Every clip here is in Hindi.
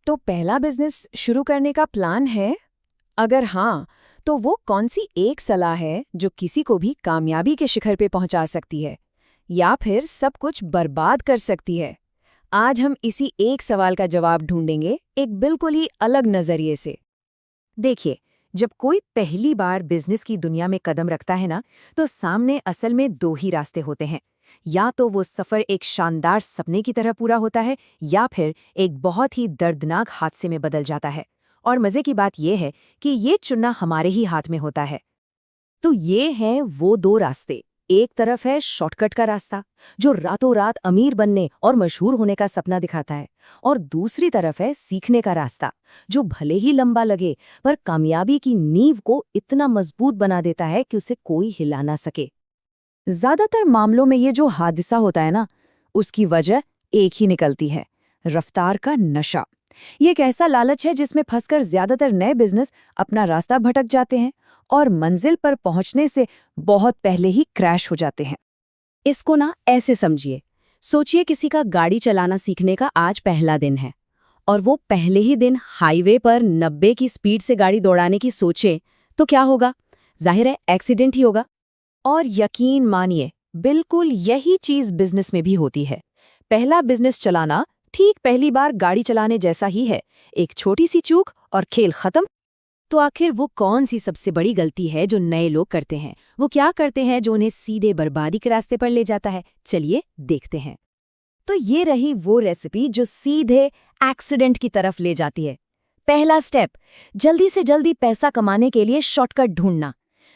तो पहला बिजनेस शुरू करने का प्लान है? अगर हाँ, तो वो कौन सी एक सलाह है जो किसी को भी कामयाबी के शिखर पे पहुंचा सकती है या फिर सब कुछ बर्बाद कर सकती है? आज हम इसी एक सवाल का जवाब ढूंढेंगे एक बिल्कुल ही अलग नजरिए से। देखिए, जब कोई पहली बार बिजनेस की दुनिया में कदम रखता है ना, तो सामने असल में दो ही रास्ते होते हैं। या तो वो सफर एक शानदार सपने की तरह पूरा होता है या फिर एक बहुत ही दर्दनाक हादसे में बदल जाता है। और मजे की बात यह है कि ये चुनना हमारे ही हाथ में होता है। तो ये हैं वो दो रास्ते। एक तरफ है शॉर्टकट का रास्ता, जो रातों रात अमीर बनने और मशहूर होने का सपना दिखाता है, और दूसरी तरफ है सीखने का रास्ता, जो भले ही लंबा लगे पर कामयाबी की नींव को इतना मजबूत बना देता है कि उसे कोई हिला ना सके। ज्यादातर मामलों में ये जो हादसा होता है ना, उसकी वजह एक ही निकलती है: रफ्तार का नशा। ये एक ऐसा लालच है जिसमें फंसकर ज्यादातर नए बिजनेस अपना रास्ता भटक जाते हैं और मंजिल पर पहुंचने से बहुत पहले ही क्रैश हो जाते हैं। इसको ना ऐसे समझिए, सोचिए किसी का गाड़ी चलाना सीखने का आज पहला दिन है और वो पहले ही दिन हाईवे पर 90 की स्पीड से गाड़ी दौड़ाने की सोचे, तो क्या होगा? जाहिर है एक्सीडेंट ही होगा। और यकीन मानिए, बिल्कुल यही चीज बिजनेस में भी होती है। पहला बिजनेस चलाना ठीक पहली बार गाड़ी चलाने जैसा ही है, एक छोटी सी चूक और खेल खत्म। तो आखिर वो कौन सी सबसे बड़ी गलती है जो नए लोग करते हैं? वो क्या करते हैं जो उन्हें सीधे बर्बादी के रास्ते पर ले जाता है? चलिए देखते हैं। तो ये रही वो रेसिपी जो सीधे एक्सीडेंट की तरफ ले जाती है। पहला स्टेप, जल्दी से जल्दी पैसा कमाने के लिए शॉर्टकट ढूंढना।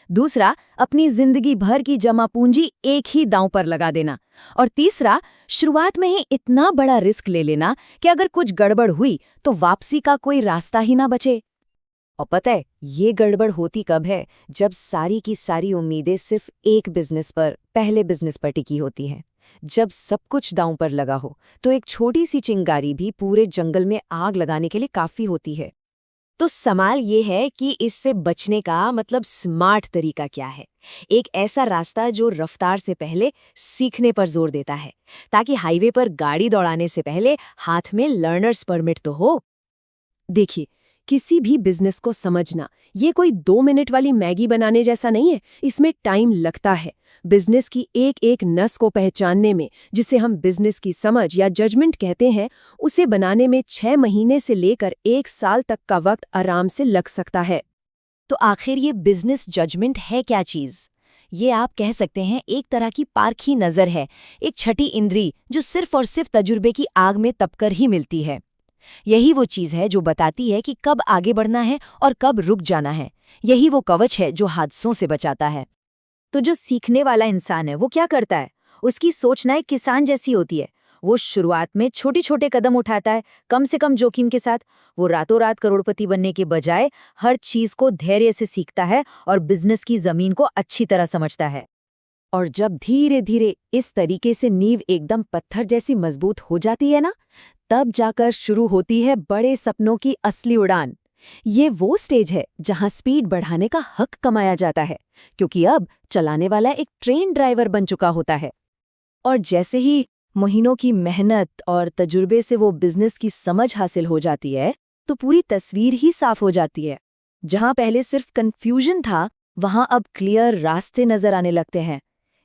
दूसरा, अपनी जिंदगी भर की जमा पूंजी एक ही दांव पर लगा देना। और तीसरा, शुरुआत में ही इतना बड़ा रिस्क ले लेना कि अगर कुछ गड़बड़ हुई तो वापसी का कोई रास्ता ही ना बचे। और पता है ये गड़बड़ होती कब है? जब सारी की सारी उम्मीदें सिर्फ एक बिजनेस पर, पहले बिजनेस पर टिकी होती हैं। जब सब कुछ दांव पर लगा हो तो एक छोटी सी चिंगारी भी पूरे जंगल में आग लगाने के लिए काफी होती है। तो सवाल ये है कि इससे बचने का मतलब स्मार्ट तरीका क्या है? एक ऐसा रास्ता जो रफ्तार से पहले सीखने पर जोर देता है, ताकि हाईवे पर गाड़ी दौड़ाने से पहले हाथ में लर्नर्स परमिट तो हो। देखिए, किसी भी बिजनेस को समझना ये कोई 2 मिनट वाली मैगी बनाने जैसा नहीं है। इसमें टाइम लगता है। बिजनेस की एक एक नस को पहचानने में, जिसे हम बिजनेस की समझ या जजमेंट कहते हैं, उसे बनाने में 6 महीने से लेकर 1 साल तक का वक्त आराम से लग सकता है। तो आखिर ये बिजनेस जजमेंट है क्या चीज? ये आप कह सकते हैं एक तरह की पारखी नजर है, एक छठी इंद्री जो सिर्फ और सिर्फ तजुर्बे की आग में तपकर ही मिलती है। यही वो चीज है जो बताती है कि कब आगे बढ़ना है और कब रुक जाना है। यही वो कवच है जो हादसों से बचाता है। तो जो सीखने वाला इंसान है वो क्या करता है? उसकी सोच ना एक किसान जैसी होती है। वो शुरुआत में छोटे छोटे कदम उठाता है, कम से कम जोखिम के साथ। वो रातों रात करोड़पति बनने के बजाय हर चीज को धैर्य से सीखता है और बिजनेस की जमीन को अच्छी तरह समझता है। और जब धीरे धीरे इस तरीके से नींव एकदम पत्थर जैसी मजबूत हो जाती है ना, तब जाकर शुरू होती है बड़े सपनों की असली उड़ान। ये वो स्टेज है जहां स्पीड बढ़ाने का हक कमाया जाता है, क्योंकि अब चलाने वाला एक ट्रेन ड्राइवर बन चुका होता है। और जैसे ही महीनों की मेहनत और तजुर्बे से वो बिजनेस की समझ हासिल हो जाती है, तो पूरी तस्वीर ही साफ हो जाती है। जहां पहले सिर्फ कंफ्यूजन था, वहां अब क्लियर रास्ते नजर आने लगते हैं।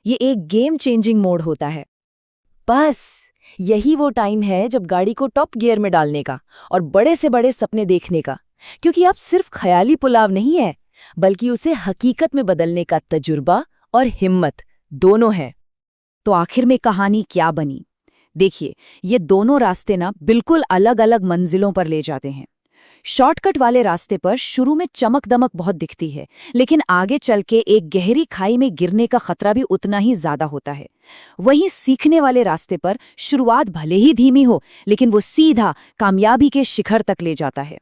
ये एक गेम चेंजिंग मोड होता है। बस यही वो टाइम है जब गाड़ी को टॉप गियर में डालने का और बड़े से बड़े सपने देखने का, क्योंकि अब सिर्फ ख्याली पुलाव नहीं है, बल्कि उसे हकीकत में बदलने का तजुर्बा और हिम्मत दोनों है। तो आखिर में कहानी क्या बनी? देखिए, ये दोनों रास्ते ना बिल्कुल अलग अलग मंजिलों पर ले जाते हैं। शॉर्टकट वाले रास्ते पर शुरू में चमक दमक बहुत दिखती है, लेकिन आगे चल के एक गहरी खाई में गिरने का खतरा भी उतना ही ज्यादा होता है। वहीं सीखने वाले रास्ते पर शुरुआत भले ही धीमी हो, लेकिन वो सीधा कामयाबी के शिखर तक ले जाता है।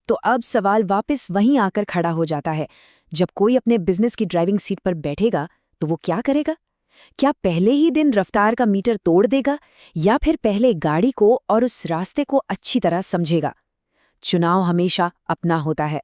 तो अब सवाल वापस वहीं आकर खड़ा हो जाता है। जब कोई अपने बिजनेस की ड्राइविंग सीट पर बैठेगा तो वो क्या करेगा? क्या पहले ही दिन रफ्तार का मीटर तोड़ देगा, या फिर पहले गाड़ी को और उस रास्ते को अच्छी तरह समझेगा? चुनाव हमेशा अपना होता है।